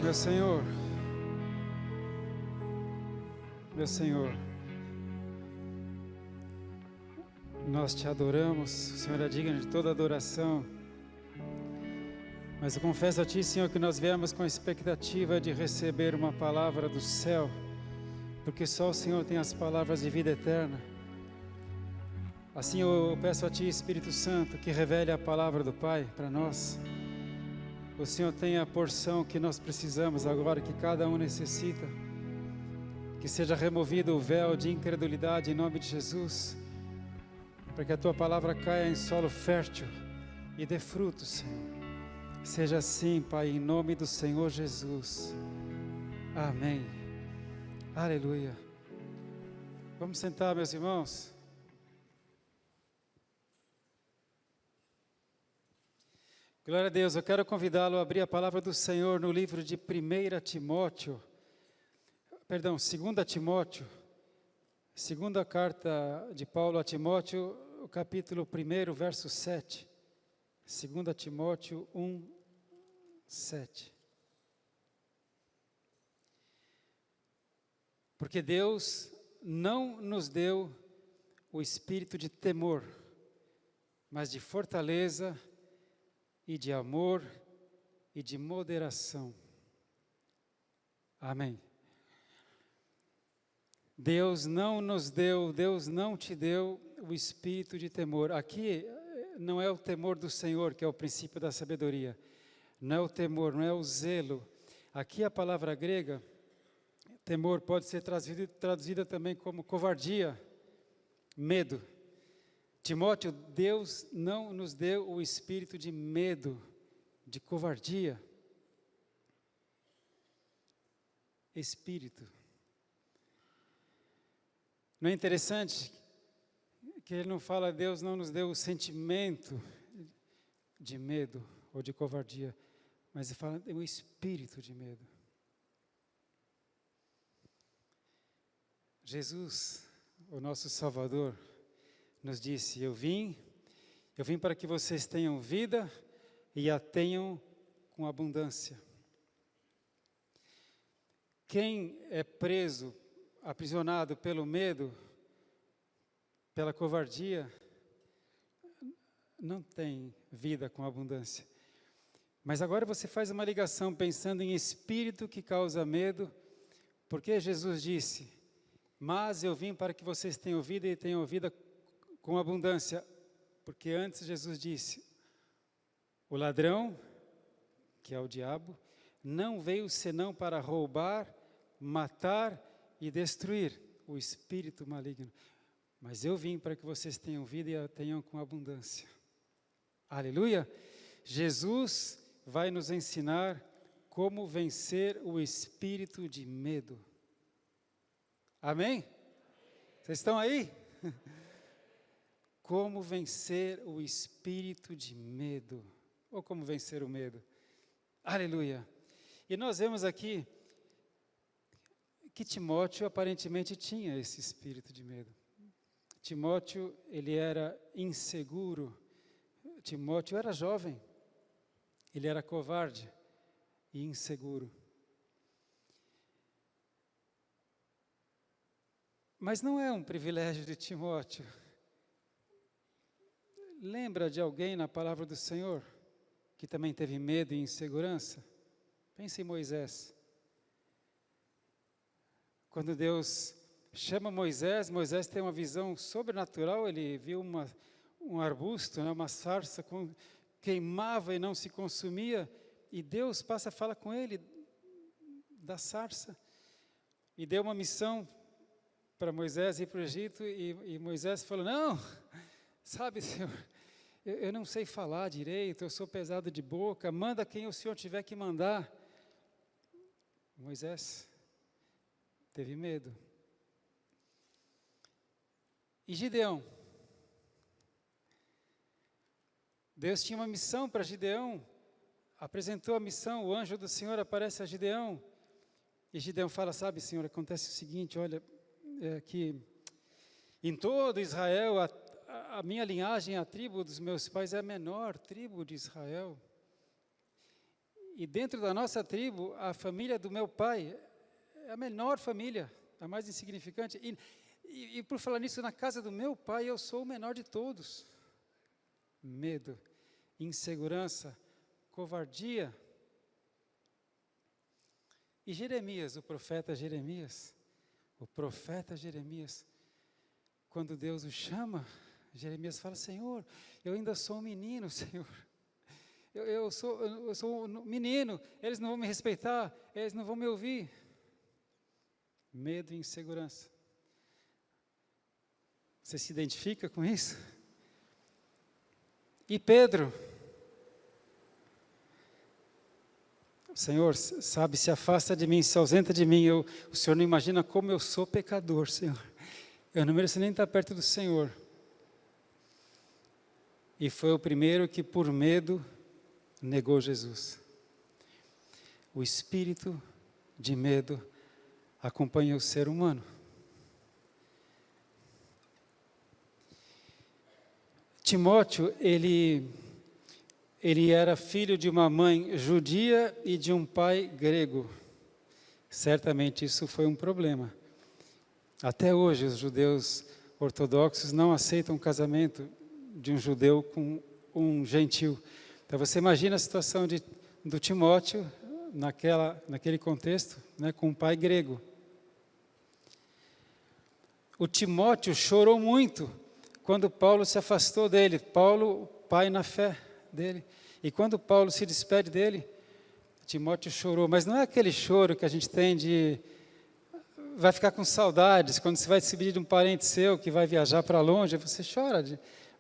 Meu Senhor, meu Senhor, nós te adoramos, o Senhor é digno de toda adoração, mas eu confesso a Ti, Senhor, que nós viemos com a expectativa de receber uma palavra do céu, porque só o Senhor tem as palavras de vida eterna. Assim eu peço a Ti, Espírito Santo, que revele a palavra do Pai para nós. O Senhor tem a porção que nós precisamos agora, que cada um necessita. Que seja removido o véu de incredulidade em nome de Jesus, para que a Tua palavra caia em solo fértil e dê frutos, Senhor. Seja assim, Pai, em nome do Senhor Jesus. Amém. Aleluia. Vamos sentar, meus irmãos. Glória a Deus, eu quero convidá-lo a abrir a palavra do Senhor no livro de 2 Timóteo, segunda carta de Paulo a Timóteo, o capítulo 1, verso 7. 2 Timóteo 1, 7. Porque Deus não nos deu o espírito de temor, mas de fortaleza e de amor e de moderação. Amém. Deus não te deu o espírito de temor. Aqui não é o temor do Senhor, que é o princípio da sabedoria. Não é o temor, não é o zelo. Aqui a palavra grega, temor, pode ser traduzida também como covardia, medo. Timóteo, Deus não nos deu o espírito de medo, de covardia. Espírito. Não é interessante que ele não fala, Deus não nos deu o sentimento de medo ou de covardia, mas ele fala o espírito de medo. Jesus, o nosso Salvador, nos disse, eu vim para que vocês tenham vida e a tenham com abundância. Quem é preso, aprisionado pelo medo, pela covardia, não tem vida com abundância. Mas agora você faz uma ligação pensando em espírito que causa medo, porque Jesus disse, mas eu vim para que vocês tenham vida e tenham vida com abundância, porque antes Jesus disse, o ladrão, que é o diabo, não veio senão para roubar, matar e destruir, o espírito maligno. Mas eu vim para que vocês tenham vida e a tenham com abundância. Aleluia! Jesus vai nos ensinar como vencer o espírito de medo. Amém? Vocês estão aí? Como vencer o espírito de medo, ou como vencer o medo. Aleluia. E nós vemos aqui que Timóteo aparentemente tinha esse espírito de medo. Timóteo, ele era inseguro. Timóteo era jovem. Ele era covarde e inseguro. Mas não é um privilégio de Timóteo. Lembra de alguém na palavra do Senhor que também teve medo e insegurança? Pense em Moisés. Quando Deus chama Moisés, Moisés tem uma visão sobrenatural, ele viu um arbusto, uma sarça queimava e não se consumia, e Deus passa a falar com ele da sarça, e deu uma missão para Moisés ir para o Egito, e Moisés falou, não, sabe, Senhor, eu não sei falar direito, eu sou pesado de boca, manda quem o Senhor tiver que mandar. Moisés teve medo. E Gideão? Deus tinha uma missão para Gideão, apresentou a missão, o anjo do Senhor aparece a Gideão, e Gideão fala, sabe, Senhor, acontece o seguinte, olha, que em todo Israel, a minha linhagem, a tribo dos meus pais é a menor tribo de Israel. E dentro da nossa tribo, a família do meu pai é a menor família, a mais insignificante. E por falar nisso, na casa do meu pai, eu sou o menor de todos. Medo, insegurança, covardia. E Jeremias, o profeta Jeremias, quando Deus o chama, Jeremias fala: Senhor, eu ainda sou um menino, Senhor. Eu sou um menino, eles não vão me respeitar, eles não vão me ouvir. Medo e insegurança. Você se identifica com isso? E Pedro, Senhor, sabe, se afasta de mim, se ausenta de mim. O Senhor não imagina como eu sou pecador, Senhor. Eu não mereço nem estar perto do Senhor. E foi o primeiro que, por medo, negou Jesus. O espírito de medo acompanha o ser humano. Timóteo, ele era filho de uma mãe judia e de um pai grego. Certamente isso foi um problema. Até hoje os judeus ortodoxos não aceitam o casamento de um judeu com um gentil. Então você imagina a situação do Timóteo naquele contexto, né, com um pai grego. O Timóteo chorou muito quando Paulo se afastou dele. Paulo, pai na fé dele. E quando Paulo se despede dele, Timóteo chorou. Mas não é aquele choro que a gente tem de... vai ficar com saudades, quando você vai se despedir de um parente seu que vai viajar para longe, você chora.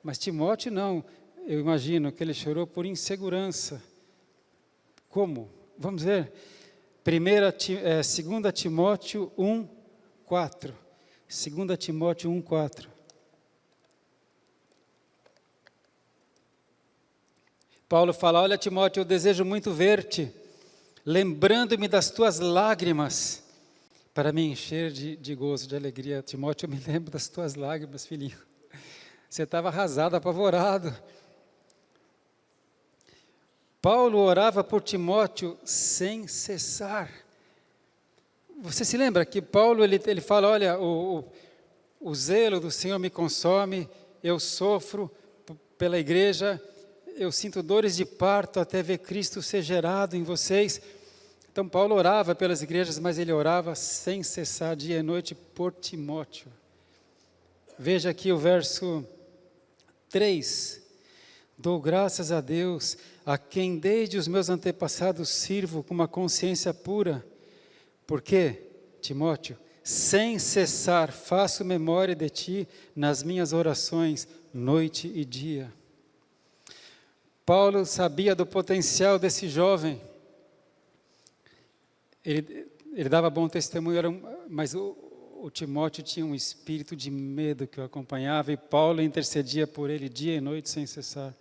Mas Timóteo não. Eu imagino que ele chorou por insegurança. Como? Vamos ver. 2 Timóteo 1, 4. 2 Timóteo 1, 4. Paulo fala: olha, Timóteo, eu desejo muito ver-te, lembrando-me das tuas lágrimas, para me encher de gozo, de alegria. Timóteo, eu me lembro das tuas lágrimas, filhinho. Você estava arrasado, apavorado. Paulo orava por Timóteo sem cessar. Você se lembra que Paulo, ele fala: olha, o zelo do Senhor me consome, eu sofro pela igreja, eu sinto dores de parto até ver Cristo ser gerado em vocês. Então Paulo orava pelas igrejas, mas ele orava sem cessar, dia e noite, por Timóteo. Veja aqui o verso 3. Dou graças a Deus, a quem desde os meus antepassados sirvo com uma consciência pura. Porque, Timóteo, sem cessar faço memória de ti nas minhas orações, noite e dia. Paulo sabia do potencial desse jovem. Ele dava bom testemunho, mas o Timóteo tinha um espírito de medo que o acompanhava, e Paulo intercedia por ele dia e noite sem cessar.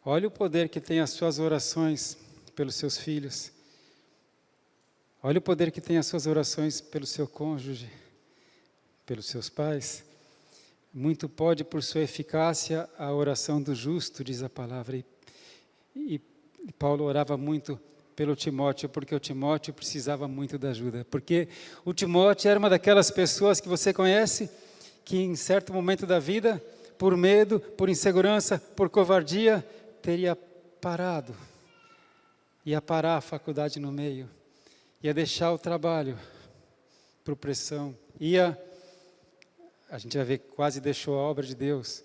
Olha o poder que tem as suas orações pelos seus filhos. Olha o poder que tem as suas orações pelo seu cônjuge, pelos seus pais. Muito pode por sua eficácia a oração do justo, diz a palavra. E Paulo orava muito pelo Timóteo, porque o Timóteo precisava muito da ajuda. Porque o Timóteo era uma daquelas pessoas que você conhece, que em certo momento da vida, por medo, por insegurança, por covardia, teria parado. Ia parar a faculdade no meio. Ia deixar o trabalho por pressão. A gente vai ver, quase deixou a obra de Deus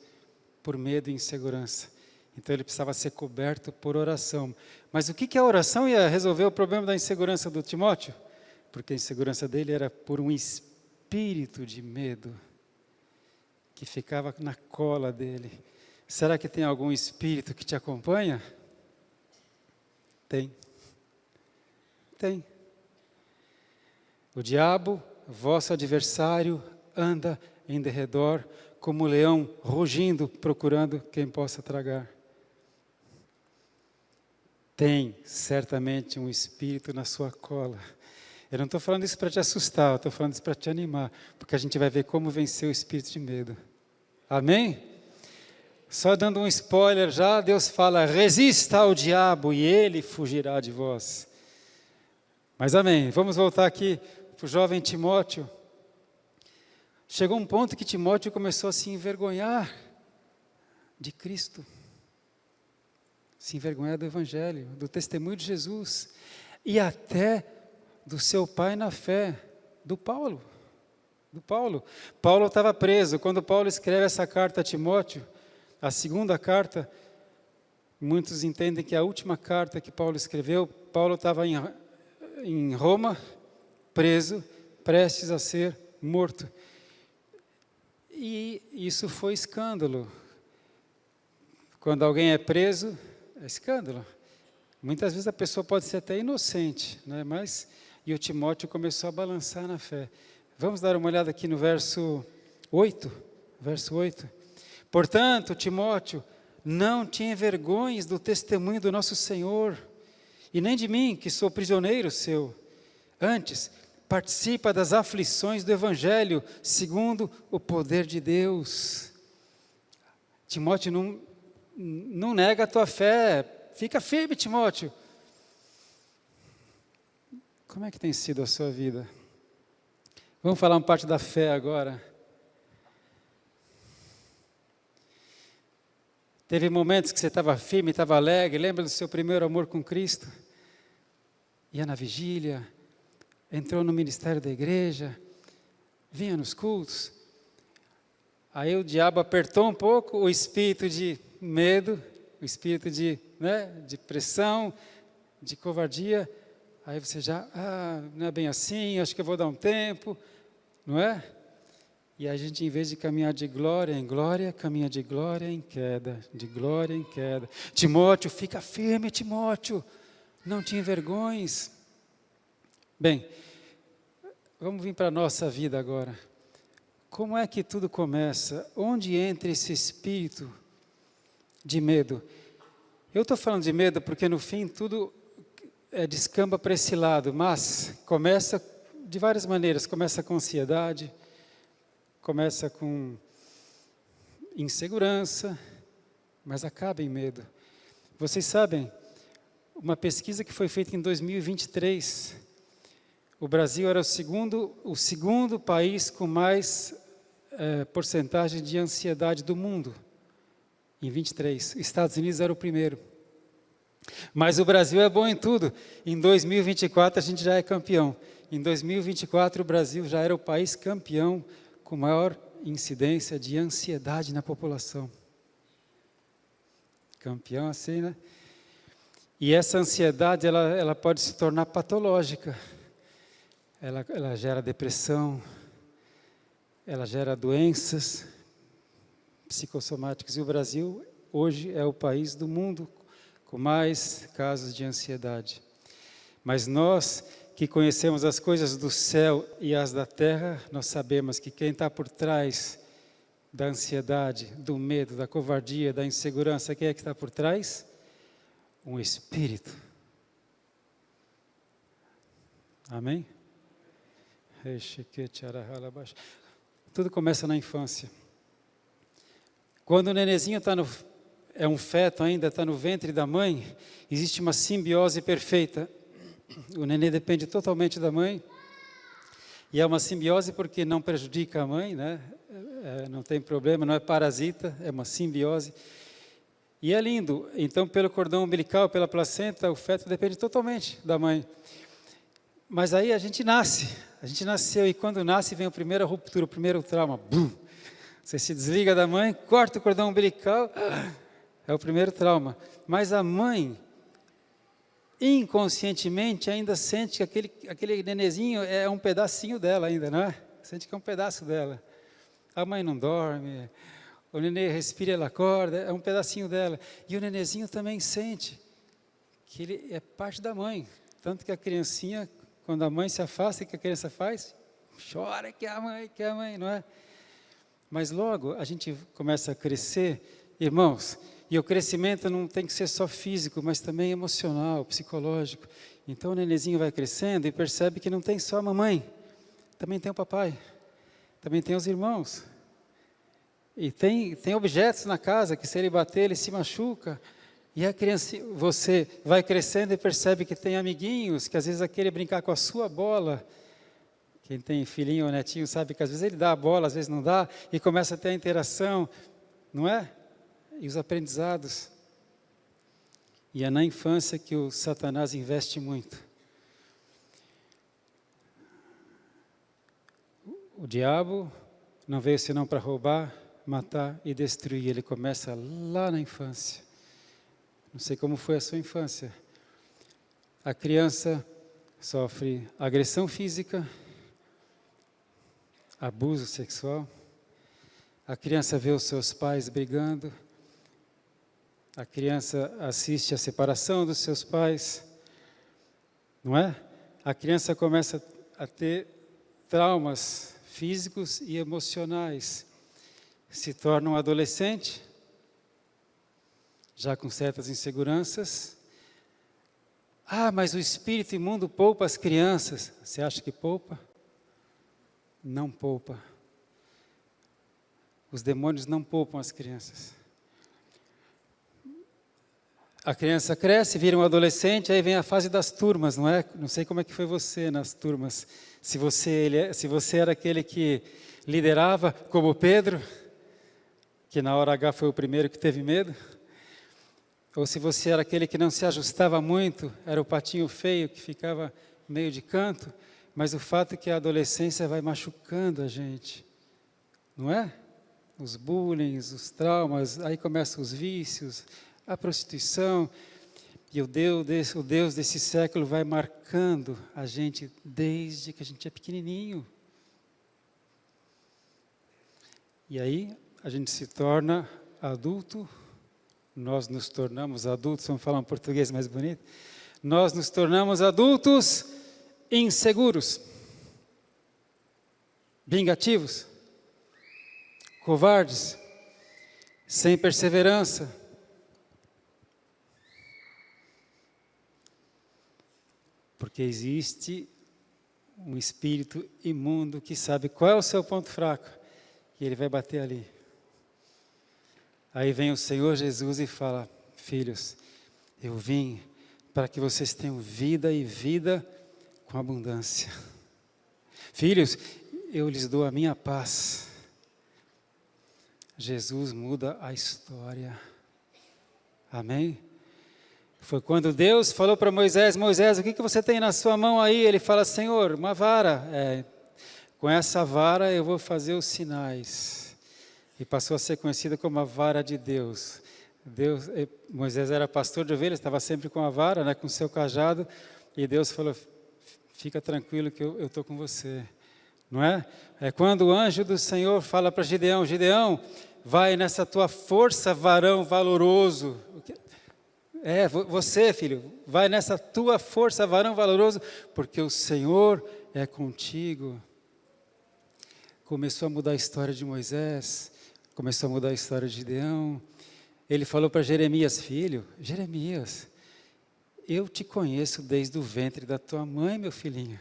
por medo e insegurança. Então ele precisava ser coberto por oração. Mas o que a oração ia resolver o problema da insegurança do Timóteo? Porque a insegurança dele era por um espírito de medo que ficava na cola dele. Será que tem algum espírito que te acompanha? Tem. Tem. O diabo, vosso adversário, anda em derredor como um leão rugindo, procurando quem possa tragar. Tem certamente um espírito na sua cola. Eu não estou falando isso para te assustar, eu estou falando isso para te animar, porque a gente vai ver como vencer o espírito de medo. Amém? Só dando um spoiler já, Deus fala, resista ao diabo e ele fugirá de vós. Mas amém, vamos voltar aqui para o jovem Timóteo. Chegou um ponto que Timóteo começou a se envergonhar de Cristo. Se envergonhar do Evangelho, do testemunho de Jesus. E até do seu pai na fé, do Paulo. Paulo estava preso. Quando Paulo escreve essa carta a Timóteo, a segunda carta, muitos entendem que é a última carta que Paulo escreveu. Paulo estava em Roma, preso, prestes a ser morto. E isso foi escândalo. Quando alguém é preso, é escândalo. Muitas vezes a pessoa pode ser até inocente, né? E o Timóteo começou a balançar na fé. Vamos dar uma olhada aqui no verso 8. Verso 8. Portanto, Timóteo, não te envergonhes do testemunho do nosso Senhor, e nem de mim, que sou prisioneiro seu. Antes, participa das aflições do Evangelho, segundo o poder de Deus. Timóteo, não nega a tua fé. Fica firme, Timóteo. Como é que tem sido a sua vida? Vamos falar uma parte da fé agora. Teve momentos que você estava firme, estava alegre, lembra do seu primeiro amor com Cristo? Ia na vigília, entrou no ministério da igreja, vinha nos cultos. Aí o diabo apertou um pouco o espírito de medo, o espírito de pressão, de covardia. Aí você já, não é bem assim, acho que eu vou dar um tempo, não é? E a gente, em vez de caminhar de glória em glória, caminha de glória em queda, de glória em queda. Timóteo, fica firme, Timóteo, não te envergonhes. Bem, vamos vir para a nossa vida agora. Como é que tudo começa? Onde entra esse espírito de medo? Eu estou falando de medo porque no fim tudo descamba para esse lado, mas começa de várias maneiras. Começa com ansiedade, começa com insegurança, mas acaba em medo. Vocês sabem, uma pesquisa que foi feita em 2023, o Brasil era o segundo país com mais porcentagem de ansiedade do mundo, em 23. Estados Unidos era o primeiro. Mas o Brasil é bom em tudo. Em 2024 a gente já é campeão. Em 2024 o Brasil já era o país campeão com maior incidência de ansiedade na população. Campeão assim, né? E essa ansiedade, ela pode se tornar patológica. Ela gera depressão, ela gera doenças psicossomáticas. E o Brasil, hoje, é o país do mundo com mais casos de ansiedade. Mas nós, que conhecemos as coisas do céu e as da terra, nós sabemos que quem está por trás da ansiedade, do medo, da covardia, da insegurança, quem é que está por trás? Um espírito. Amém? Tudo começa na infância. Quando o nenenzinho é um feto ainda, está no ventre da mãe, existe uma simbiose perfeita. O neném depende totalmente da mãe. E é uma simbiose porque não prejudica a mãe, né? Não tem problema, não é parasita, é uma simbiose. E é lindo. Então, pelo cordão umbilical, pela placenta, o feto depende totalmente da mãe. Mas aí a gente nasceu e quando nasce vem a primeira ruptura, o primeiro trauma. Bum! Você se desliga da mãe, corta o cordão umbilical, é o primeiro trauma. Mas a mãe, inconscientemente, ainda sente que aquele nenenzinho é um pedacinho dela ainda, não é? Sente que é um pedaço dela. A mãe não dorme, o neném respira, ela acorda, é um pedacinho dela. E o nenenzinho também sente que ele é parte da mãe. Tanto que a criancinha, quando a mãe se afasta, o que a criança faz? Chora que é a mãe, não é? Mas logo a gente começa a crescer, irmãos, e o crescimento não tem que ser só físico, mas também emocional, psicológico. Então o nenenzinho vai crescendo e percebe que não tem só a mamãe, também tem o papai, também tem os irmãos. E tem objetos na casa que se ele bater, ele se machuca. E a criança, você vai crescendo e percebe que tem amiguinhos, que às vezes querem brincar com a sua bola. Quem tem filhinho ou netinho sabe que às vezes ele dá a bola, às vezes não dá, e começa a ter a interação, não é? E os aprendizados. E é na infância que o Satanás investe muito. O diabo não veio senão para roubar, matar e destruir. Ele começa lá na infância. Não sei como foi a sua infância. A criança sofre agressão física, abuso sexual. A criança vê os seus pais brigando. A criança assiste a separação dos seus pais. Não é? A criança começa a ter traumas físicos e emocionais. Se torna um adolescente, já com certas inseguranças. Ah, mas o espírito imundo poupa as crianças. Você acha que poupa? Não poupa. Os demônios não poupam as crianças. A criança cresce, vira um adolescente, aí vem a fase das turmas, não é? Não sei como é que foi você nas turmas. Se você era aquele que liderava, como Pedro, que na hora H foi o primeiro que teve medo. Ou se você era aquele que não se ajustava muito, era o patinho feio que ficava meio de canto. Mas o fato é que a adolescência vai machucando a gente, não é? Os bullying, os traumas, aí começam os vícios, a prostituição. E o Deus desse século vai marcando a gente desde que a gente é pequenininho. E aí a gente se torna adulto, nós nos tornamos adultos, vamos falar um português mais bonito, nós nos tornamos adultos inseguros, vingativos, covardes, sem perseverança. Porque existe um espírito imundo que sabe qual é o seu ponto fraco, e ele vai bater ali. Aí vem o Senhor Jesus e fala: filhos, eu vim para que vocês tenham vida e vida com abundância. Filhos, eu lhes dou a minha paz. Jesus muda a história. Amém? Foi quando Deus falou para Moisés: Moisés, o que você tem na sua mão aí? Ele fala: Senhor, uma vara. Com essa vara eu vou fazer os sinais. E passou a ser conhecida como a vara de Deus. Moisés era pastor de ovelhas, estava sempre com a vara, né, com o seu cajado. E Deus falou: fica tranquilo que eu estou com você. Não é? É quando o anjo do Senhor fala para Gideão: Gideão, vai nessa tua força, varão valoroso. Você, filho, vai nessa tua força, varão valoroso, porque o Senhor é contigo. Começou a mudar a história de Moisés, começou a mudar a história de Gideão. Ele falou para Jeremias: filho, Jeremias, eu te conheço desde o ventre da tua mãe, meu filhinho.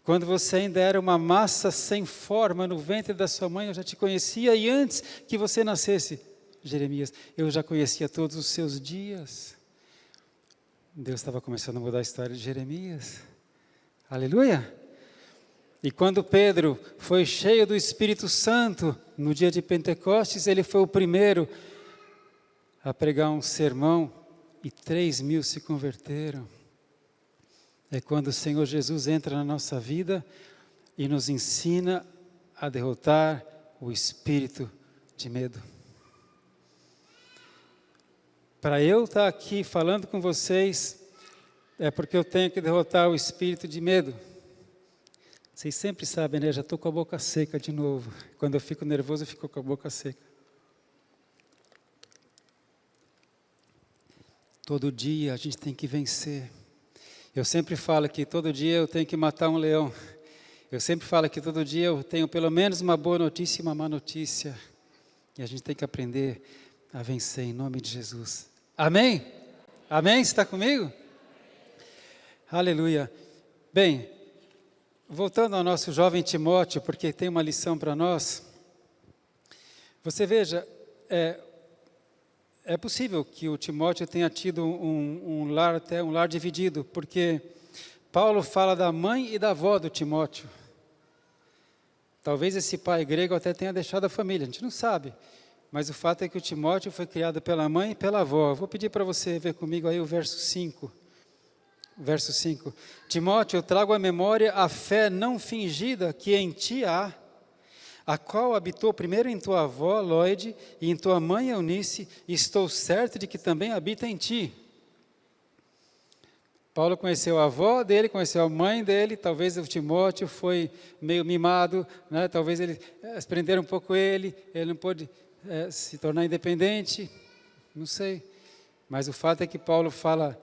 Quando você ainda era uma massa sem forma no ventre da sua mãe, eu já te conhecia, e antes que você nascesse, Jeremias, eu já conhecia todos os seus dias. Deus estava começando a mudar a história de Jeremias. Aleluia! E quando Pedro foi cheio do Espírito Santo, no dia de Pentecostes, ele foi o primeiro a pregar um sermão, e 3.000 se converteram. É quando o Senhor Jesus entra na nossa vida e nos ensina a derrotar o espírito de medo. Para eu estar aqui falando com vocês, é porque eu tenho que derrotar o espírito de medo. Vocês sempre sabem, né? Já estou com a boca seca de novo. Quando eu fico nervoso, eu fico com a boca seca. Todo dia a gente tem que vencer. Eu sempre falo que todo dia eu tenho que matar um leão. Eu sempre falo que todo dia eu tenho pelo menos uma boa notícia e uma má notícia. E a gente tem que aprender a vencer em nome de Jesus. Amém? Amém? Você está comigo? Aleluia. Bem, voltando ao nosso jovem Timóteo, porque tem uma lição para nós. Você veja, é possível que o Timóteo tenha tido um lar, até um lar dividido, porque Paulo fala da mãe e da avó do Timóteo. Talvez esse pai grego até tenha deixado a família, a gente não sabe. Mas o fato é que o Timóteo foi criado pela mãe e pela avó. Eu vou pedir para você ver comigo aí o verso 5. Verso 5. Timóteo, eu trago à memória a fé não fingida que em ti há, a qual habitou primeiro em tua avó, Lóide, e em tua mãe, Eunice, e estou certo de que também habita em ti. Paulo conheceu a avó dele, conheceu a mãe dele, talvez o Timóteo foi meio mimado, né? Talvez eles prenderam um pouco ele não pôde se tornar independente, não sei. Mas o fato é que Paulo fala,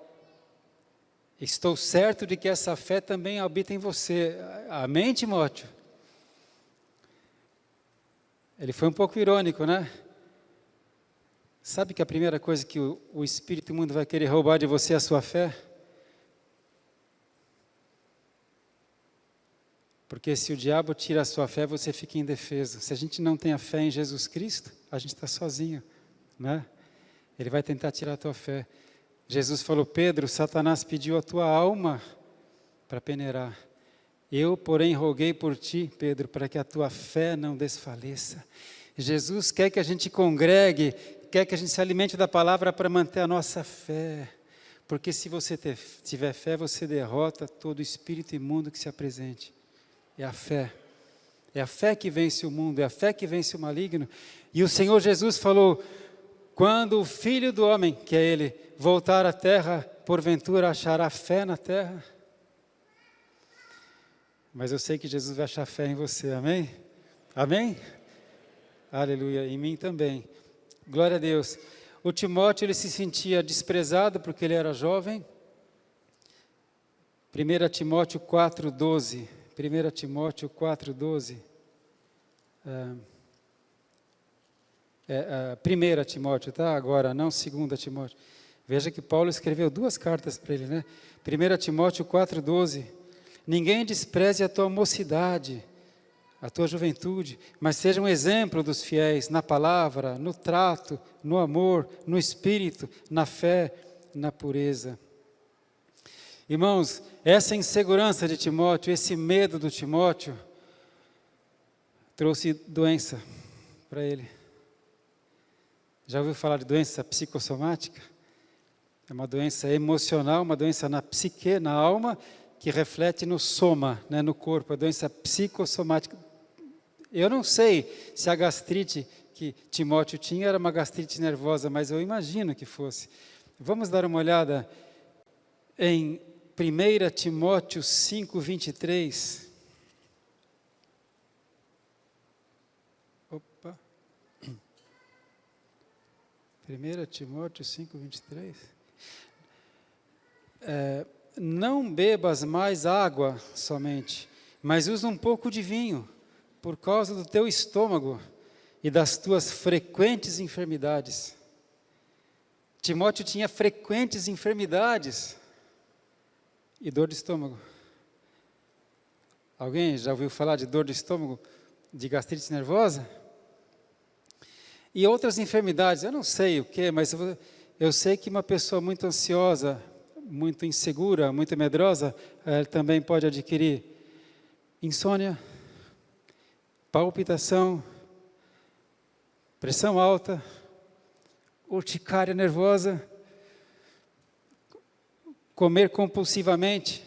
estou certo de que essa fé também habita em você. Amém, Timóteo? Ele foi um pouco irônico, né? Sabe que a primeira coisa que o espírito imundo vai querer roubar de você é a sua fé? Porque se o diabo tira a sua fé, você fica indefeso. Se a gente não tem a fé em Jesus Cristo, a gente está sozinho, né? Ele vai tentar tirar a tua fé. Jesus falou, Pedro, Satanás pediu a tua alma para peneirar. Eu, porém, roguei por ti, Pedro, para que a tua fé não desfaleça. Jesus quer que a gente congregue, quer que a gente se alimente da palavra para manter a nossa fé. Porque se você tiver fé, você derrota todo espírito imundo que se apresente. É a fé. É a fé que vence o mundo, é a fé que vence o maligno. E o Senhor Jesus falou, quando o Filho do Homem, que é Ele, voltar à terra, porventura achará fé na terra? Mas eu sei que Jesus vai achar fé em você, amém? Amém? Aleluia, em mim também. Glória a Deus. O Timóteo, ele se sentia desprezado porque ele era jovem. 1 Timóteo 4,12. 1 Timóteo 4,12. 1 Timóteo, tá? Agora, não 2 Timóteo. Veja que Paulo escreveu 2 cartas para ele, né? 1 Timóteo 4,12. Ninguém despreze a tua mocidade, a tua juventude, mas seja um exemplo dos fiéis na palavra, no trato, no amor, no espírito, na fé, na pureza. Irmãos, essa insegurança de Timóteo, esse medo do Timóteo, trouxe doença para ele. Já ouviu falar de doença psicossomática? É uma doença emocional, uma doença na psique, na alma, que reflete no soma, né, no corpo, a doença psicossomática. Eu não sei se a gastrite que Timóteo tinha era uma gastrite nervosa, mas eu imagino que fosse. Vamos dar uma olhada em 1 Timóteo 5:23. Opa. 1 Timóteo 5:23. Não bebas mais água somente, mas usa um pouco de vinho, por causa do teu estômago e das tuas frequentes enfermidades. Timóteo tinha frequentes enfermidades e dor de estômago. Alguém já ouviu falar de dor de estômago, de gastrite nervosa? E outras enfermidades, eu não sei o que, mas eu sei que uma pessoa muito ansiosa, muito insegura, muito medrosa, também pode adquirir insônia, palpitação, pressão alta, urticária nervosa, comer compulsivamente,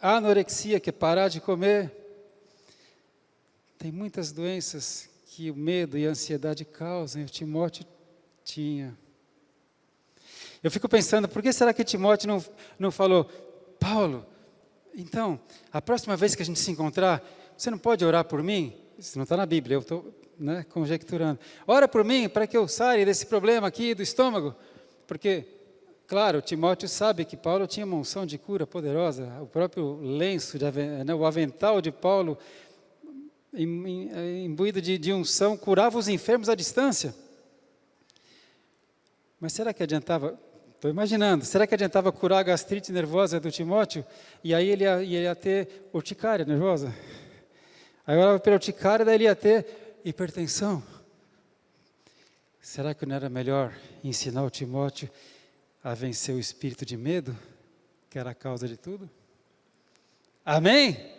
anorexia, que é parar de comer. Tem muitas doenças que o medo e a ansiedade causam, e o Timóteo tinha. Eu fico pensando, por que será que Timóteo não falou, Paulo, então, a próxima vez que a gente se encontrar, você não pode orar por mim? Isso não está na Bíblia, eu estou conjecturando. Ora por mim, para que eu saia desse problema aqui do estômago. Porque, claro, Timóteo sabe que Paulo tinha uma unção de cura poderosa, o próprio lenço, o avental de Paulo, imbuído de unção, curava os enfermos à distância. Mas será que adiantava? Estou imaginando, será que adiantava curar a gastrite nervosa do Timóteo? E aí ele ia ter urticária nervosa? Aí orava pela urticária, daí ele ia ter hipertensão. Será que não era melhor ensinar o Timóteo a vencer o espírito de medo, que era a causa de tudo? Amém?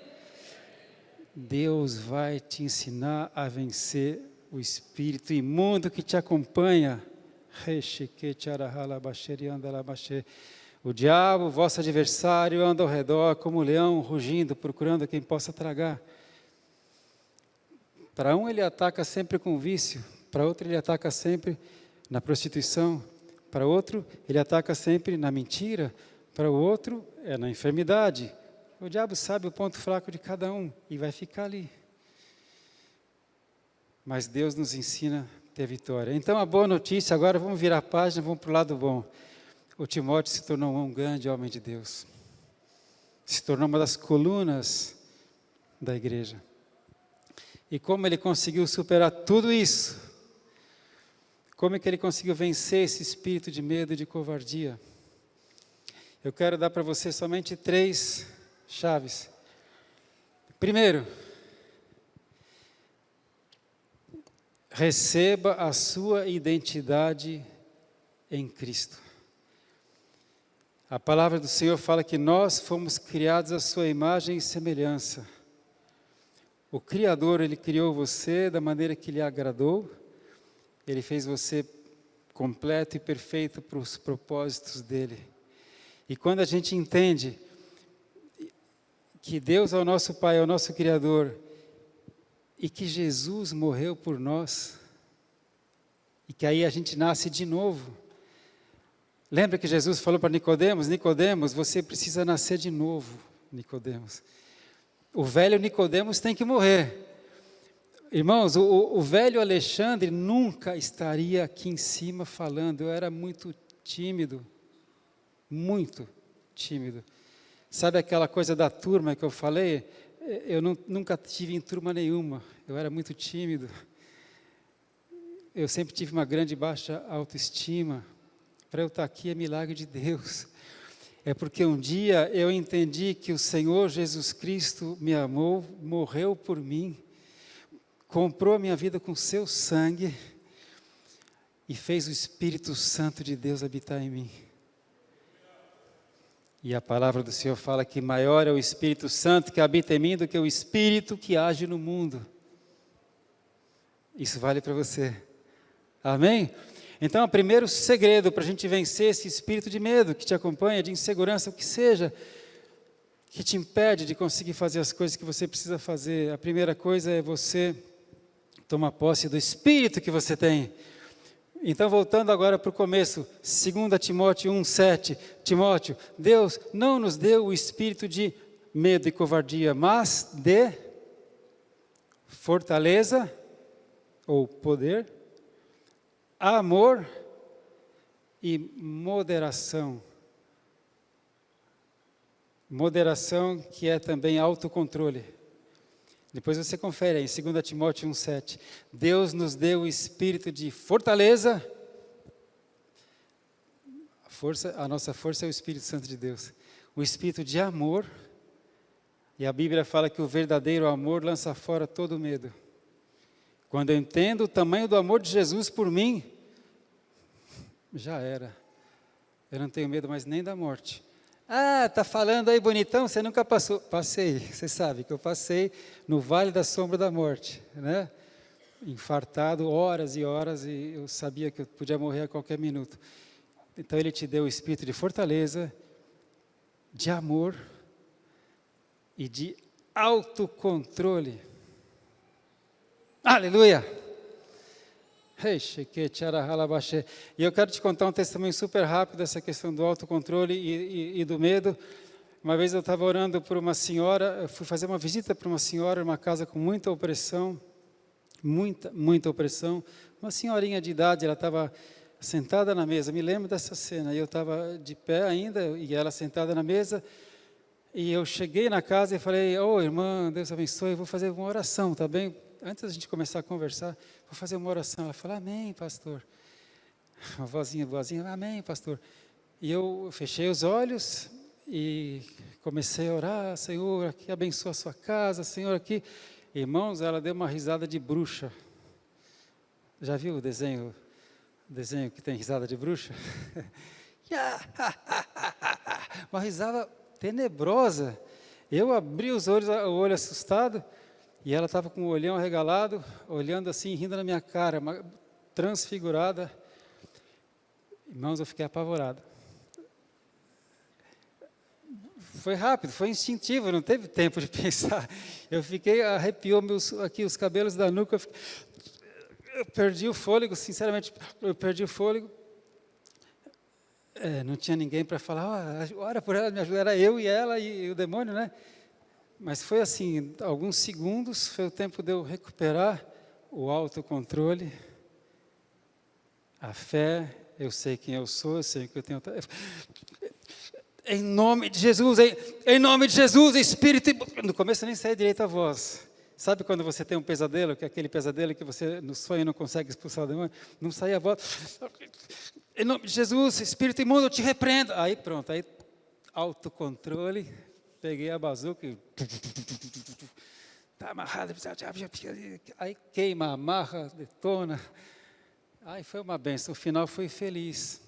Deus vai te ensinar a vencer o espírito imundo que te acompanha. O diabo, vosso adversário, anda ao redor como um leão, rugindo, procurando quem possa tragar. Para um ele ataca sempre com vício, para outro ele ataca sempre na prostituição, para outro ele ataca sempre na mentira, para o outro é na enfermidade. O diabo sabe o ponto fraco de cada um e vai ficar ali. Mas Deus nos ensina a ter vitória. Então a boa notícia, agora vamos virar a página, vamos para o lado bom. O Timóteo se tornou um grande homem de Deus. Se tornou uma das colunas da igreja. E como ele conseguiu superar tudo isso? Como é que ele conseguiu vencer esse espírito de medo e de covardia? Eu quero dar para você somente 3 chaves. Primeiro, receba a sua identidade em Cristo. A palavra do Senhor fala que nós fomos criados à sua imagem e semelhança. O Criador, Ele criou você da maneira que lhe agradou. Ele fez você completo e perfeito para os propósitos dEle. E quando a gente entende que Deus é o nosso Pai, é o nosso Criador, e que Jesus morreu por nós, e que aí a gente nasce de novo. Lembra que Jesus falou para Nicodemos: Nicodemos, você precisa nascer de novo, Nicodemos. O velho Nicodemos tem que morrer. Irmãos, o velho Alexandre nunca estaria aqui em cima falando. Eu era muito tímido. Muito tímido. Sabe aquela coisa da turma que eu falei? Eu nunca tive em turma nenhuma. Eu era muito tímido. Eu sempre tive uma grande baixa autoestima. Para eu estar aqui é milagre de Deus. É porque um dia eu entendi que o Senhor Jesus Cristo me amou, morreu por mim, comprou a minha vida com seu sangue e fez o Espírito Santo de Deus habitar em mim. E a palavra do Senhor fala que maior é o Espírito Santo que habita em mim do que o Espírito que age no mundo. Isso vale para você. Amém? Então, o primeiro segredo para a gente vencer esse espírito de medo que te acompanha, de insegurança, o que seja, que te impede de conseguir fazer as coisas que você precisa fazer. A primeira coisa é você tomar posse do espírito que você tem. Então, voltando agora para o começo, 2 Timóteo 1,7. Timóteo, Deus não nos deu o espírito de medo e covardia, mas de fortaleza ou poder, amor e moderação. Moderação que é também autocontrole. Depois você confere aí, 2 Timóteo 1,7. Deus nos deu o espírito de fortaleza. A nossa força é o Espírito Santo de Deus. O espírito de amor. E a Bíblia fala que o verdadeiro amor lança fora todo medo. Quando eu entendo o tamanho do amor de Jesus por mim, já era. Eu não tenho medo mais nem da morte. Ah, está falando aí bonitão, você nunca passou. Passei, você sabe que eu passei no vale da sombra da morte, né? Infartado horas e horas, e eu sabia que eu podia morrer a qualquer minuto. Então Ele te deu o espírito de fortaleza, de amor e de autocontrole. Aleluia! E eu quero te contar um testemunho super rápido dessa questão do autocontrole e do medo. Uma vez eu estava orando por uma senhora, eu fui fazer uma visita para uma senhora, uma casa com muita opressão, muita opressão. Uma senhorinha de idade, ela estava sentada na mesa, me lembro dessa cena, e eu estava de pé ainda, e ela sentada na mesa, e eu cheguei na casa e falei: ô irmã, Deus abençoe, eu vou fazer uma oração, tá bem? Antes da gente começar a conversar, vou fazer uma oração. Ela falou: amém, pastor. Uma vozinha, amém, pastor. E eu fechei os olhos e comecei a orar: Senhor, aqui abençoa a sua casa, Senhor, aqui. Irmãos, ela deu uma risada de bruxa. Já viu o desenho que tem risada de bruxa? Uma risada tenebrosa. Eu abri os olhos, o olho assustado, e ela estava com o olhão arregalado, olhando assim, rindo na minha cara, transfigurada. Irmãos, eu fiquei apavorado. Foi rápido, foi instintivo, não teve tempo de pensar. Eu fiquei, arrepiou aqui os cabelos da nuca, eu perdi o fôlego, sinceramente, eu perdi o fôlego. Não tinha ninguém para falar, ora por ela, me ajuda, era eu e ela e o demônio, né? Mas foi assim, alguns segundos, foi o tempo de eu recuperar o autocontrole, a fé, eu sei quem eu sou, eu sei que eu tenho... Em nome de Jesus, em nome de Jesus, Espírito... No começo eu nem saía direito a voz. Sabe quando você tem um pesadelo, que é aquele pesadelo que você no sonho não consegue expulsar o demônio? Não saía a voz. Em nome de Jesus, Espírito imundo, eu te repreendo. Aí pronto, aí autocontrole, peguei a bazuca e... Está amarrado, aí queima, amarra, detona. Aí foi uma bênção, o final foi feliz.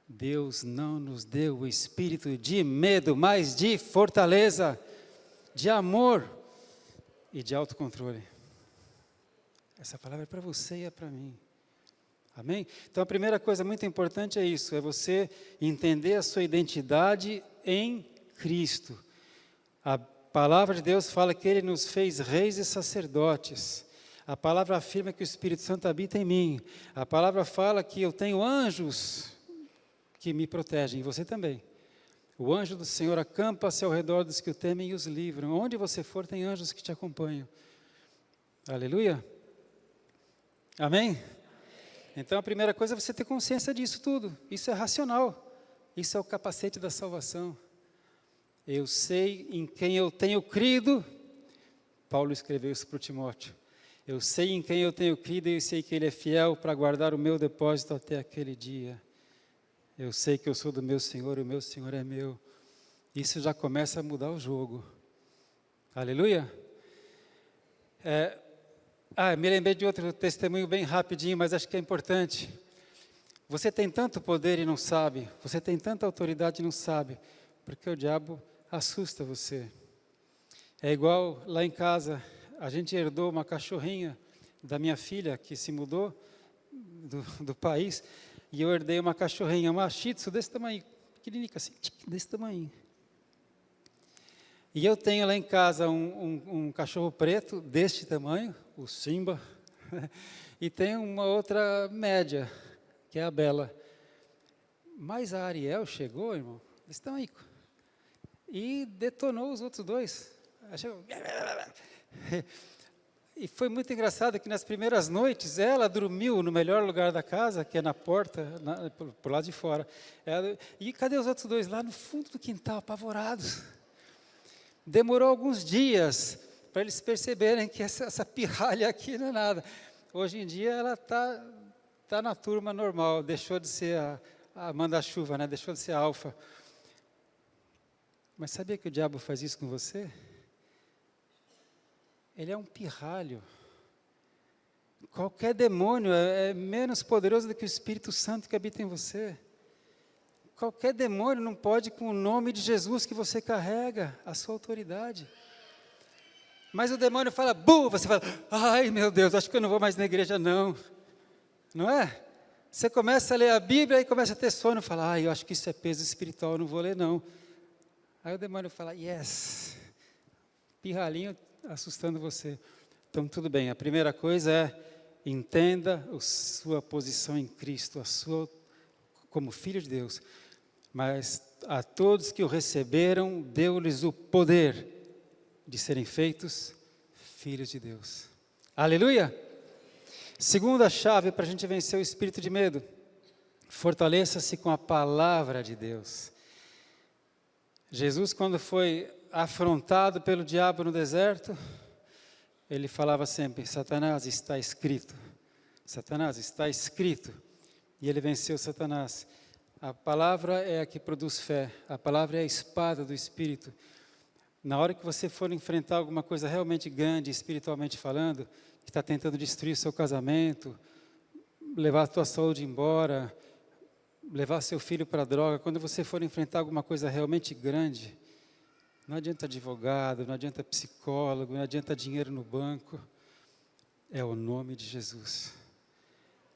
Deus não nos deu o espírito de medo, mas de fortaleza, de amor e de autocontrole. Essa palavra é para você e é para mim. Amém? Então a primeira coisa muito importante é isso, é você entender a sua identidade em Cristo. A palavra de Deus fala que Ele nos fez reis e sacerdotes. A palavra afirma que o Espírito Santo habita em mim. A palavra fala que eu tenho anjos que me protegem, e você também. O anjo do Senhor acampa-se ao redor dos que o temem e os livram. Onde você for, tem anjos que te acompanham. Aleluia? Amém? Então a primeira coisa é você ter consciência disso tudo. Isso é racional. Isso é o capacete da salvação. Eu sei em quem eu tenho crido. Paulo escreveu isso para o Timóteo. Eu sei em quem eu tenho crido e eu sei que Ele é fiel para guardar o meu depósito até aquele dia. Eu sei que eu sou do meu Senhor e o meu Senhor é meu. Isso já começa a mudar o jogo. Aleluia? Me lembrei de outro testemunho bem rapidinho, mas acho que é importante. Você tem tanto poder e não sabe. Você tem tanta autoridade e não sabe. Porque o diabo assusta você. É igual lá em casa, a gente herdou uma cachorrinha da minha filha, que se mudou do país, e eu herdei uma cachorrinha, uma Shih Tzu desse tamanho, pequenininha assim, desse tamanho. E eu tenho lá em casa um cachorro preto deste tamanho, o Simba, e tem uma outra média, que é a Bela. Mas a Ariel chegou, irmão, desse tamanho, e detonou os outros dois. E foi muito engraçado que nas primeiras noites ela dormiu no melhor lugar da casa, que é na porta, por lado de fora. E cadê os outros dois? Lá no fundo do quintal, apavorados. Demorou alguns dias para eles perceberem que essa pirralha aqui não é nada. Hoje em dia ela tá na turma normal, deixou de ser a manda-chuva, né? Deixou de ser a alfa. Mas sabia que o diabo faz isso com você? Ele é um pirralho. Qualquer demônio é menos poderoso do que o Espírito Santo que habita em você. Qualquer demônio não pode, com o nome de Jesus que você carrega, a sua autoridade. Mas o demônio fala, bu, você fala, ai meu Deus, acho que eu não vou mais na igreja não. Não é? Você começa a ler a Bíblia e começa a ter sono, fala, ai, eu acho que isso é peso espiritual, eu não vou ler não. Aí o demônio fala, yes, pirralhinho assustando você. Então tudo bem, a primeira coisa é, entenda a sua posição em Cristo, como filho de Deus. Mas a todos que o receberam, deu-lhes o poder de serem feitos filhos de Deus. Aleluia! Segunda chave para a gente vencer o espírito de medo. Fortaleça-se com a palavra de Deus. Jesus, quando foi afrontado pelo diabo no deserto, ele falava sempre, Satanás, está escrito. Satanás, está escrito. E ele venceu Satanás. A palavra é a que produz fé. A palavra é a espada do Espírito. Na hora que você for enfrentar alguma coisa realmente grande, espiritualmente falando, que está tentando destruir o seu casamento, levar a tua saúde embora, levar seu filho para a droga, quando você for enfrentar alguma coisa realmente grande, não adianta advogado, não adianta psicólogo, não adianta dinheiro no banco, é o nome de Jesus,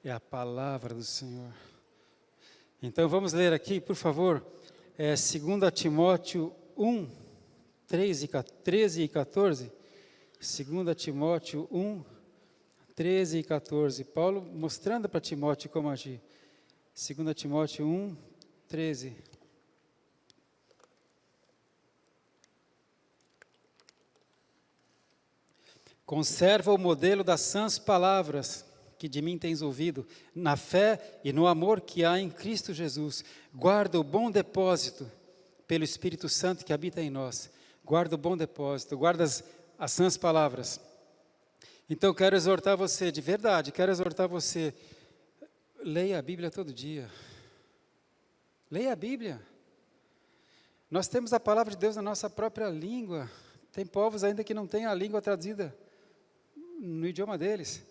é a palavra do Senhor. Então vamos ler aqui, por favor, 2 Timóteo 1, 13 e 14, 2 Timóteo 1, 13 e 14, Paulo mostrando para Timóteo como agir. 2 Timóteo 1, 13. Conserva o modelo das sãs palavras que de mim tens ouvido, na fé e no amor que há em Cristo Jesus. Guarda o bom depósito pelo Espírito Santo que habita em nós. Guarda o bom depósito, guarda as sãs palavras. Então, quero exortar você, de verdade, quero exortar você, leia a Bíblia todo dia. Leia a Bíblia. Nós temos a palavra de Deus na nossa própria língua. Tem povos ainda que não têm a língua traduzida no idioma deles.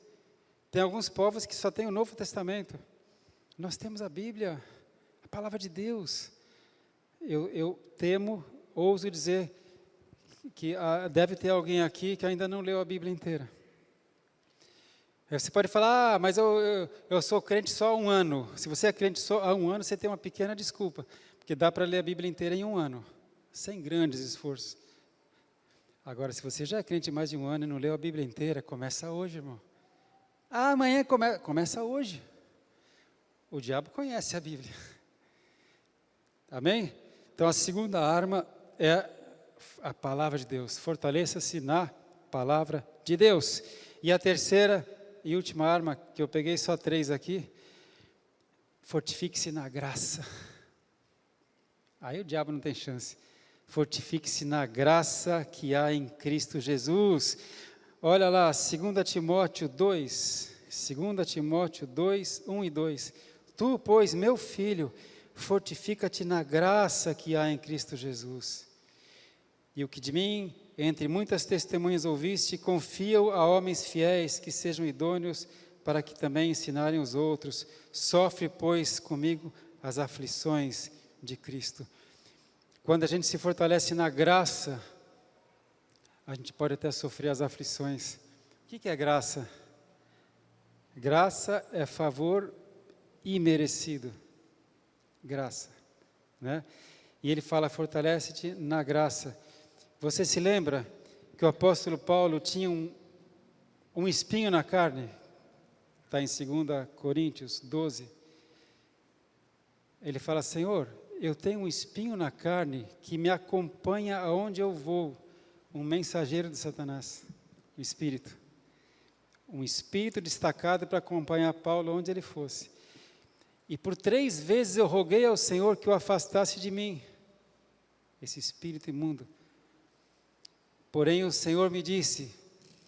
Tem alguns povos que só têm o Novo Testamento. Nós temos a Bíblia, a palavra de Deus. Eu temo, ouso dizer, que deve ter alguém aqui que ainda não leu a Bíblia inteira. Você pode falar, mas eu sou crente só há 1 ano. Se você é crente só há 1 ano, você tem uma pequena desculpa, porque dá para ler a Bíblia inteira em 1 ano, sem grandes esforços. Agora, se você já é crente mais de 1 ano e não leu a Bíblia inteira, começa hoje, irmão. Amanhã começa hoje. O diabo conhece a Bíblia. Amém? Então, a segunda arma é a palavra de Deus. Fortaleça-se na palavra de Deus. E a terceira e última arma, que eu peguei só 3 aqui, fortifique-se na graça. Aí o diabo não tem chance. Fortifique-se na graça que há em Cristo Jesus. Olha lá, 2 Timóteo 2, 2 Timóteo 2, 1 e 2. Tu, pois, meu filho, fortifica-te na graça que há em Cristo Jesus. E o que de mim, entre muitas testemunhas ouviste, confia-o a homens fiéis que sejam idôneos para que também ensinarem os outros. Sofre, pois, comigo as aflições de Cristo. Quando a gente se fortalece na graça, a gente pode até sofrer as aflições. O que é graça? Graça é favor imerecido. Graça, né? E ele fala, fortalece-te na graça. Você se lembra que o apóstolo Paulo tinha um espinho na carne? Está em 2 Coríntios 12. Ele fala, Senhor, eu tenho um espinho na carne que me acompanha aonde eu vou. Um mensageiro de Satanás, um espírito destacado para acompanhar Paulo onde ele fosse. E por 3 vezes eu roguei ao Senhor que o afastasse de mim, esse espírito imundo. Porém o Senhor me disse,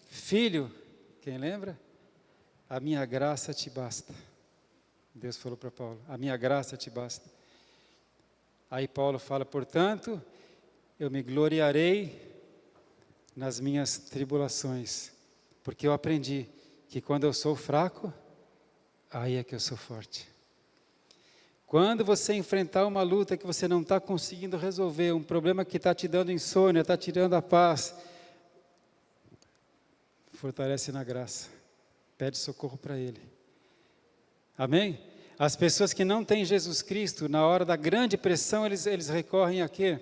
filho, quem lembra? A minha graça te basta. Deus falou para Paulo, a minha graça te basta. Aí Paulo fala, portanto, eu me gloriarei nas minhas tribulações, porque eu aprendi que quando eu sou fraco, aí é que eu sou forte. Quando você enfrentar uma luta que você não está conseguindo resolver, um problema que está te dando insônia, está tirando a paz, fortalece na graça, pede socorro para Ele. Amém? As pessoas que não têm Jesus Cristo, na hora da grande pressão, eles recorrem a quê?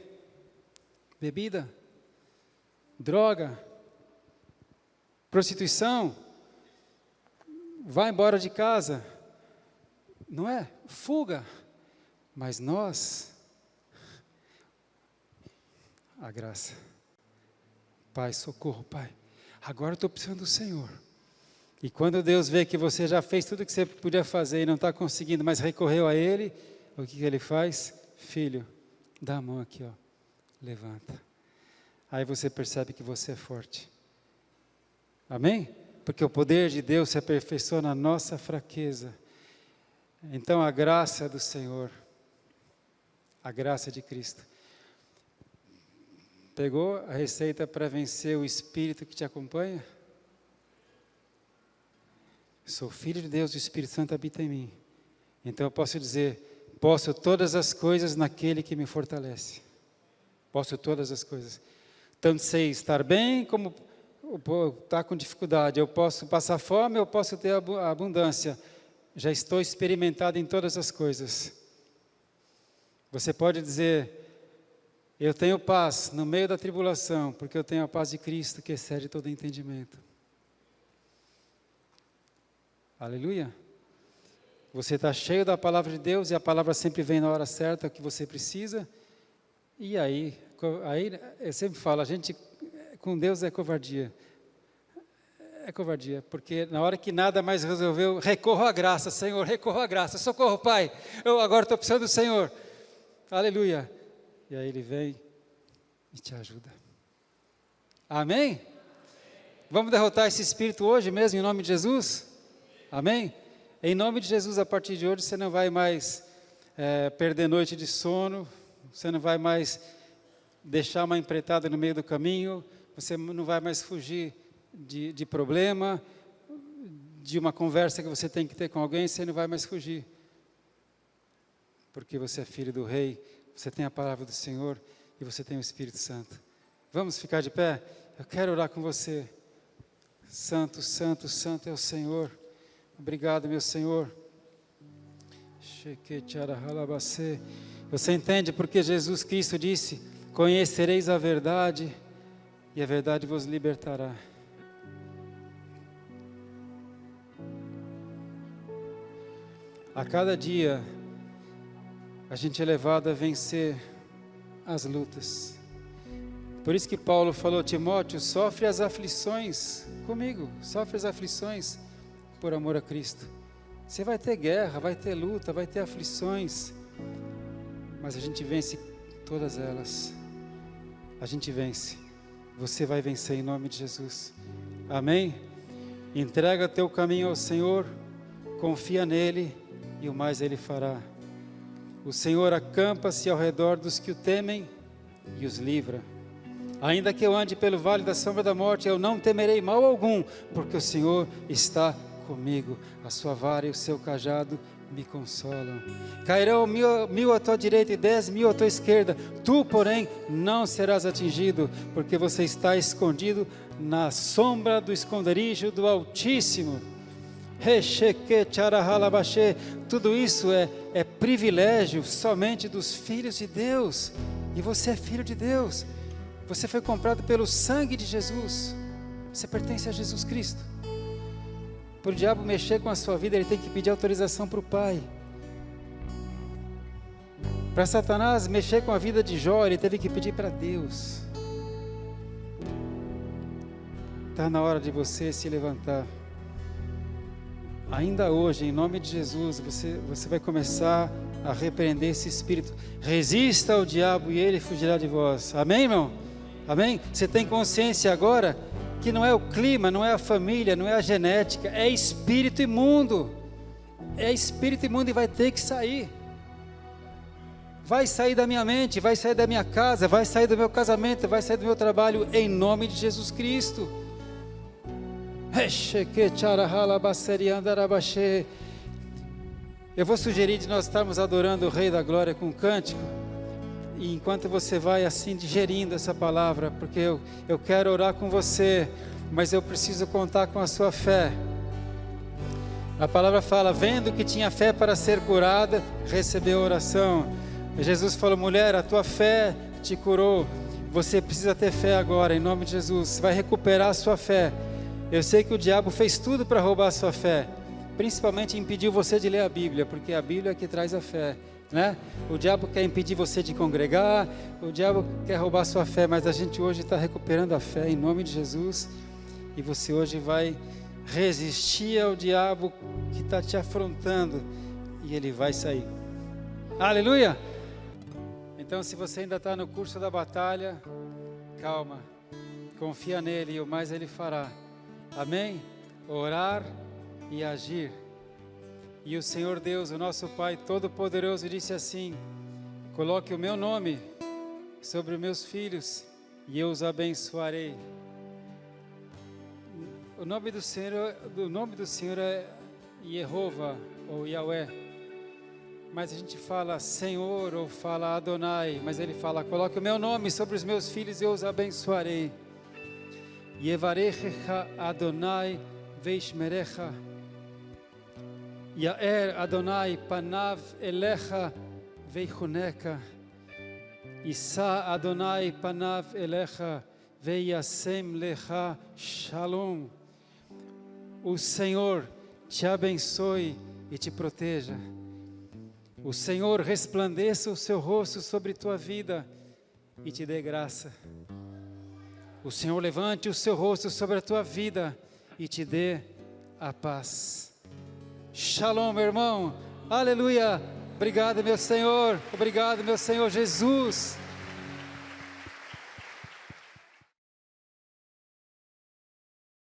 Bebida, droga, prostituição, vai embora de casa, não é? Fuga. Mas nós, a graça. Pai, socorro, Pai. Agora eu estou precisando do Senhor. E quando Deus vê que você já fez tudo o que você podia fazer e não está conseguindo, mas recorreu a Ele, o que Ele faz? Filho, dá a mão aqui, ó, levanta. Aí você percebe que você é forte. Amém? Porque o poder de Deus se aperfeiçoa na nossa fraqueza. Então a graça do Senhor, a graça de Cristo. Pegou a receita para vencer o espírito que te acompanha? Sou filho de Deus, o Espírito Santo habita em mim. Então eu posso dizer, posso todas as coisas naquele que me fortalece. Posso todas as coisas. Tanto sei estar bem, como estar com dificuldade. Eu posso passar fome, eu posso ter abundância. Já estou experimentado em todas as coisas. Você pode dizer, eu tenho paz no meio da tribulação, porque eu tenho a paz de Cristo que excede todo entendimento. Aleluia. Você está cheio da palavra de Deus e a palavra sempre vem na hora certa, o que você precisa. E aí eu sempre falo, a gente com Deus é covardia. É covardia, porque na hora que nada mais resolveu, recorro à graça, Senhor, recorro à graça, socorro, Pai, eu agora estou precisando do Senhor. Aleluia. E aí Ele vem e te ajuda. Amém? Vamos derrotar esse espírito hoje mesmo, em nome de Jesus? Amém? Em nome de Jesus, a partir de hoje, você não vai mais perder noite de sono, você não vai mais deixar uma empreitada no meio do caminho, você não vai mais fugir de problema, de uma conversa que você tem que ter com alguém, você não vai mais fugir. Porque você é filho do Rei, você tem a palavra do Senhor e você tem o Espírito Santo. Vamos ficar de pé? Eu quero orar com você. Santo, santo, santo é o Senhor. Obrigado, meu Senhor. Você entende porque Jesus Cristo disse, conhecereis a verdade e a verdade vos libertará. A cada dia, a gente é levado a vencer as lutas. Por isso que Paulo falou, Timóteo, sofre as aflições comigo, sofre as aflições por amor a Cristo. Você vai ter guerra, vai ter luta, vai ter aflições, mas a gente vence todas elas. A gente vence. Você vai vencer em nome de Jesus. Amém? Entrega teu caminho ao Senhor, confia nele e o mais Ele fará. O Senhor acampa-se ao redor dos que o temem e os livra. Ainda que eu ande pelo vale da sombra da morte, eu não temerei mal algum, porque o Senhor está comigo. A sua vara e o seu cajado me consolam. Cairão mil à tua direita e 10.000 à tua esquerda, tu, porém, não serás atingido, porque você está escondido na sombra do esconderijo do Altíssimo. Tudo isso é privilégio somente dos filhos de Deus, e você é filho de Deus, você foi comprado pelo sangue de Jesus, você pertence a Jesus Cristo. Para o diabo mexer com a sua vida, ele tem que pedir autorização para o Pai. Para Satanás mexer com a vida de Jó, ele teve que pedir para Deus. Está na hora de você se levantar. Ainda hoje, em nome de Jesus, você vai começar a repreender esse espírito. Resista ao diabo e ele fugirá de vós. Amém, irmão? Amém? Você tem consciência agora que não é o clima, não é a família, não é a genética, é espírito imundo. É espírito imundo e vai ter que sair. Vai sair da minha mente, vai sair da minha casa, vai sair do meu casamento, vai sair do meu trabalho, em nome de Jesus Cristo. Eu vou sugerir de nós estarmos adorando o Rei da Glória com um cântico, e enquanto você vai assim digerindo essa palavra, porque eu quero orar com você, mas eu preciso contar com a sua fé. A palavra fala, vendo que tinha fé para ser curada, recebeu a oração. Jesus falou, mulher, a tua fé te curou. Você precisa ter fé agora, em nome de Jesus. Você vai recuperar a sua fé. Eu sei que o diabo fez tudo para roubar a sua fé, principalmente impediu você de ler a Bíblia, porque a Bíblia é que traz a fé, né? O diabo quer impedir você de congregar, o diabo quer roubar a sua fé, mas a gente hoje está recuperando a fé em nome de Jesus, e você hoje vai resistir ao diabo que está te afrontando, e ele vai sair. Aleluia! Então, se você ainda está no curso da batalha, calma, confia nele e o mais ele fará. Amém? Orar e agir. E o Senhor Deus, o nosso Pai Todo-Poderoso, disse assim, coloque o meu nome sobre os meus filhos e eu os abençoarei. O nome do Senhor é Jeová ou Yahweh, mas a gente fala Senhor ou fala Adonai, mas ele fala, coloque o meu nome sobre os meus filhos e eu os abençoarei. Yevarechecha Adonai veishmerecha, Yaer Adonai panav elecha veichuneka, Issa Adonai panav elecha veiasem lecha shalom. O Senhor te abençoe e te proteja. O Senhor resplandeça o seu rosto sobre tua vida e te dê graça. O Senhor levante o seu rosto sobre a tua vida e te dê a paz. Shalom, meu irmão. Aleluia. Obrigado, meu Senhor. Obrigado, meu Senhor Jesus.